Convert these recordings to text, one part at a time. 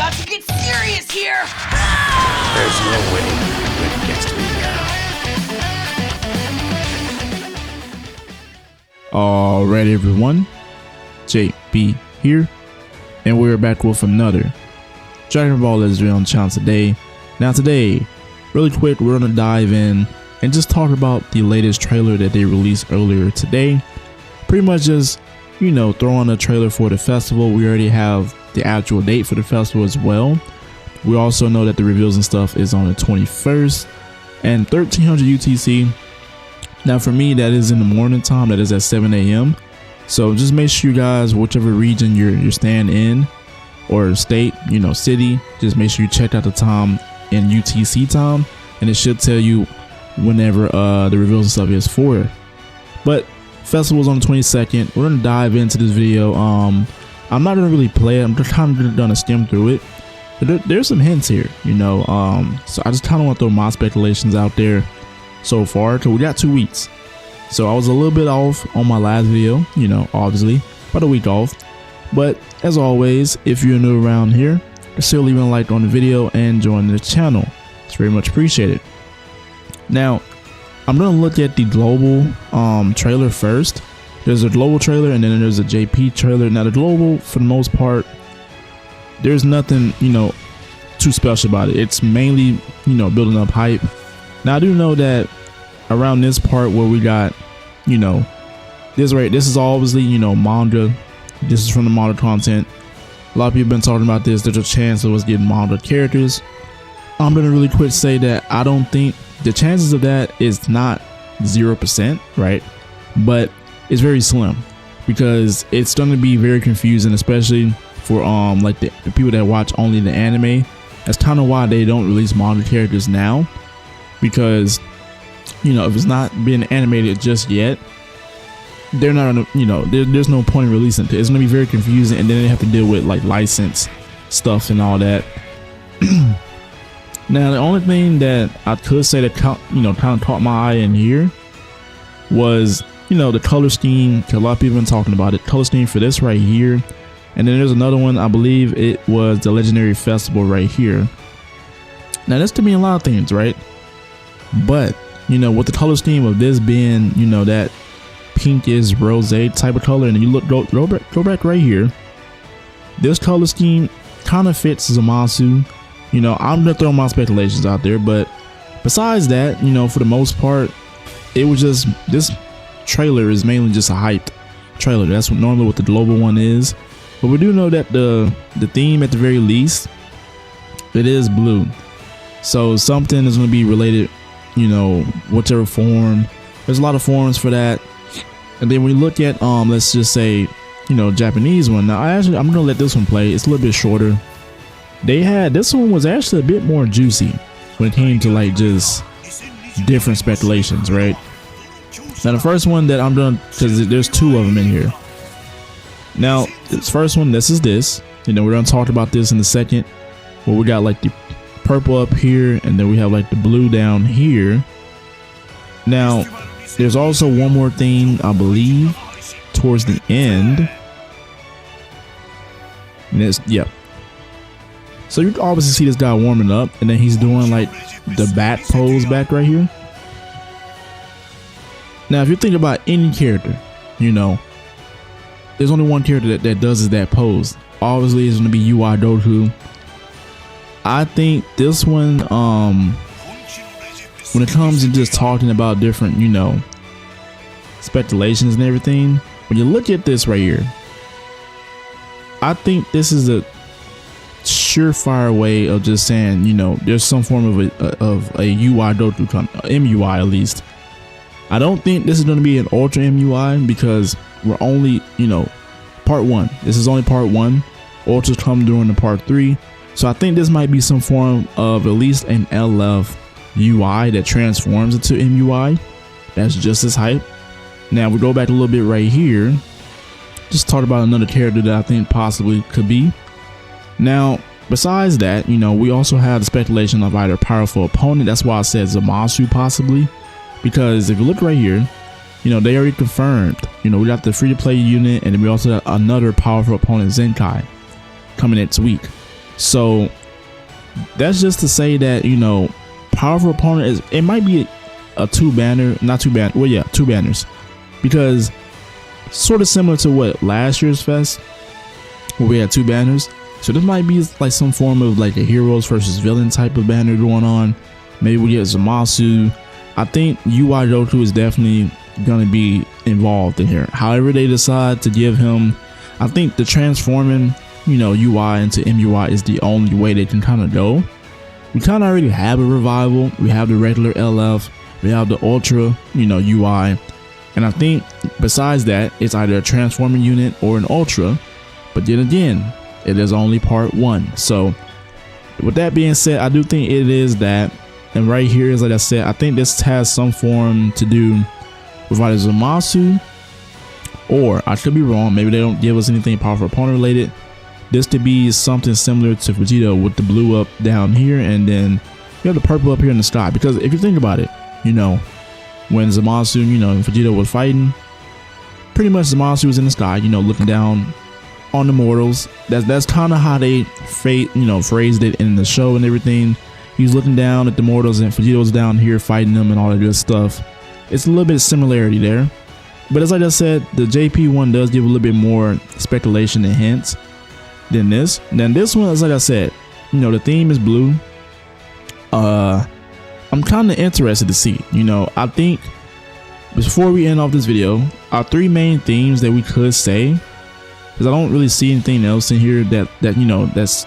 about to get serious here! There's no winning when it gets to me now. Alright everyone, JB here, and we're back with another Dragon Ball Let's Play on the channel today. Now today, really quick, we're gonna dive in and just talk about the latest trailer that they released earlier today. Pretty much just, you know, throw on a trailer for the festival. We already have the actual date for the festival as well. We also know that the reveals and stuff is on the 21st and 1300 UTC. Now for me, that is in the morning time, that is at 7 a.m. So just make sure you guys, whichever region you're staying in or state, you know, city, just make sure you check out the time in UTC time, and it should tell you whenever the reveals and stuff is for it. But festival's on the 22nd. We're gonna dive into this video. I'm not gonna really play it. I'm just kind of gonna skim through it. But there's some hints here, you know. So I just kind of want to throw my speculations out there so far. So we got 2 weeks. So I was a little bit off on my last video, you know, obviously about a week off. But as always, if you're new around here, still leaving a like on the video and join the channel. It's very much appreciated. Now, I'm gonna look at the global trailer first. There's a global trailer and then there's a JP trailer. Now the global, for the most part, there's nothing, you know, too special about it. It's mainly, you know, building up hype. Now I do know that around this part where we got, you know, this is obviously, you know, manga. This is from the manga content. A lot of people have been talking about this. There's a chance of us getting manga characters. I'm gonna really quick say that I don't think the chances of that is not 0%, right? But it's very slim because it's going to be very confusing, especially for like the people that watch only the anime. That's kind of why they don't release manga characters now, because, you know, if it's not been animated just yet, they're not gonna, you know, there's no point in releasing it. It's gonna be very confusing, and then they have to deal with like license stuff and all that. Now the only thing that I could say that, you know, kind of caught my eye in here was, you know, the color scheme. A lot of people have been talking about it. Color scheme for this right here, and then there's another one. I believe it was the Legendary Festival right here. Now this could mean a lot of things, right? But, you know, with the color scheme of this being, you know, that pinkish rose type of color, and then you look go back right here, this color scheme kind of fits Zamasu. You know, I'm gonna throw my speculations out there, but besides that, you know, for the most part, it was just, this trailer is mainly just a hyped trailer. That's what normally what the global one is. But we do know that the theme, at the very least, it is blue. So something is gonna be related, you know, whichever form. There's a lot of forms for that. And then we look at let's just say, you know, Japanese one. Now I'm gonna let this one play. It's a little bit shorter. This one was actually a bit more juicy when it came to like just different speculations, right? Now the first one that I'm done, because there's 2 of them in here. Now this first one, this is this, you know, we're gonna talk about this in a second, where we got like the purple up here, and then we have like the blue down here. Now there's also one more thing, I believe, towards the end, and it's, yeah. So you can obviously see this guy warming up, and then he's doing like the bat pose back right here. Now, if you think about any character, you know, there's only one character that does that pose. Obviously, it's going to be UI Goku. I think this one, when it comes to just talking about different, you know, speculations and everything, when you look at this right here, I think this is a surefire way of just saying, you know, there's some form of a UI Goku, MUI at least. I don't think this is going to be an Ultra MUI, because we're only, you know, part 1. This is only part 1. Ultras come during the part 3. So I think this might be some form of at least an LF UI that transforms into MUI. That's just as hype. Now we go back a little bit right here. Just talk about another character that I think possibly could be. Now, besides that, you know, we also have the speculation of either powerful opponent. That's why I said Zamasu possibly, because if you look right here, you know, they already confirmed, you know, we got the free to play unit, and then we also got another powerful opponent, Zenkai, coming next week. So that's just to say that, you know, powerful opponent is, it might be a two banners, because sort of similar to what last year's fest where we had two banners. So this might be like some form of like a heroes versus villain type of banner going on. Maybe we get Zamasu. I think UI Goku is definitely gonna be involved in here. However they decide to give him, I think the transforming, you know, UI into MUI is the only way they can kind of go. We kind of already have a revival. We have the regular LF. We have the ultra, you know, UI. And I think besides that, it's either a transforming unit or an ultra. But then again, it is only part 1. So with that being said, I do think it is that. And right here is, like I said, I think this has some form to do with either Zamasu, or I could be wrong, maybe they don't give us anything powerful opponent related. This could be something similar to Vegeta with the blue up down here, and then you have the purple up here in the sky. Because if you think about it, you know, when Zamasu, you know, and Vegeta was fighting, pretty much Zamasu was in the sky, you know, looking down on the mortals. That's kind of how they phrased it in the show and everything. He was looking down at the mortals, and Vegeta was down here fighting them and all that good stuff. It's a little bit of similarity there. But as I just said, the JP one does give a little bit more speculation and hints than this. Then this one, as like I said, you know, the theme is blue. I'm kind of interested to see, you know, I think before we end off this video, our 3 main themes that we could say, because I don't really see anything else in here that you know, that's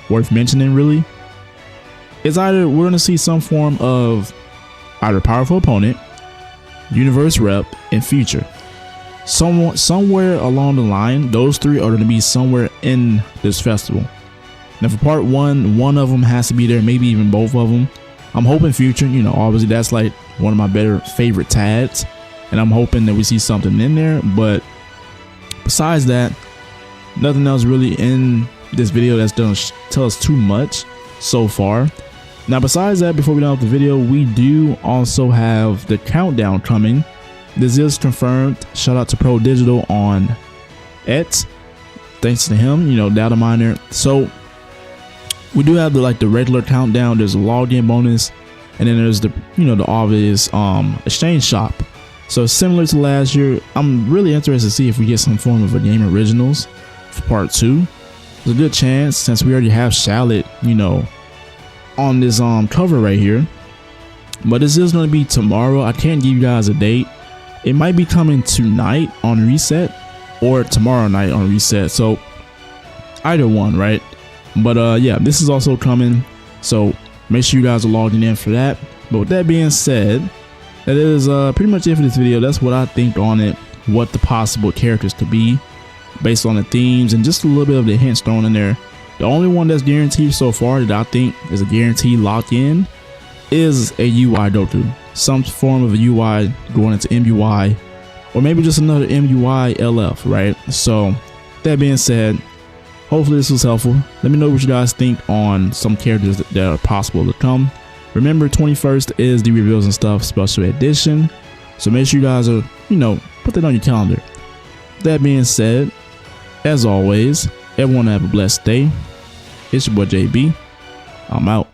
worth mentioning really. It's either we're gonna see some form of either powerful opponent, universe rep, and feature. Somewhere along the line, those 3 are gonna be somewhere in this festival. Now for part 1, one of them has to be there, maybe even both of them. I'm hoping future, you know, obviously that's like one of my better favorite tags, and I'm hoping that we see something in there. But besides that, nothing else really in this video that's gonna tell us too much so far. Now besides that, before we end off the video, we do also have the countdown coming. This is confirmed. Shout out to Pro Digital on X. Thanks to him, you know, data miner. So we do have the regular countdown. There's a login bonus, and then there's the, you know, the obvious exchange shop. So similar to last year, I'm really interested to see if we get some form of a game originals for part 2. There's a good chance, since we already have Shallot, you know, on this cover right here. But this is going to be tomorrow. I can't give you guys a date. It might be coming tonight on reset or tomorrow night on reset, so either one, right? But yeah, this is also coming, so make sure you guys are logging in for that. But with that being said, that is pretty much it for this video. That's what I think on it, what the possible characters could be based on the themes and just a little bit of the hints thrown in there. The only one that's guaranteed so far that I think is a guaranteed lock in is a UI Goku. Some form of a UI going into MUI, or maybe just another MUI LF, right? So that being said, hopefully this was helpful. Let me know what you guys think on some characters that are possible to come. Remember, 21st is the reveals and stuff special edition, so make sure you guys are, you know, put that on your calendar. That being said, as always, everyone have a blessed day. It's your boy JB. I'm out.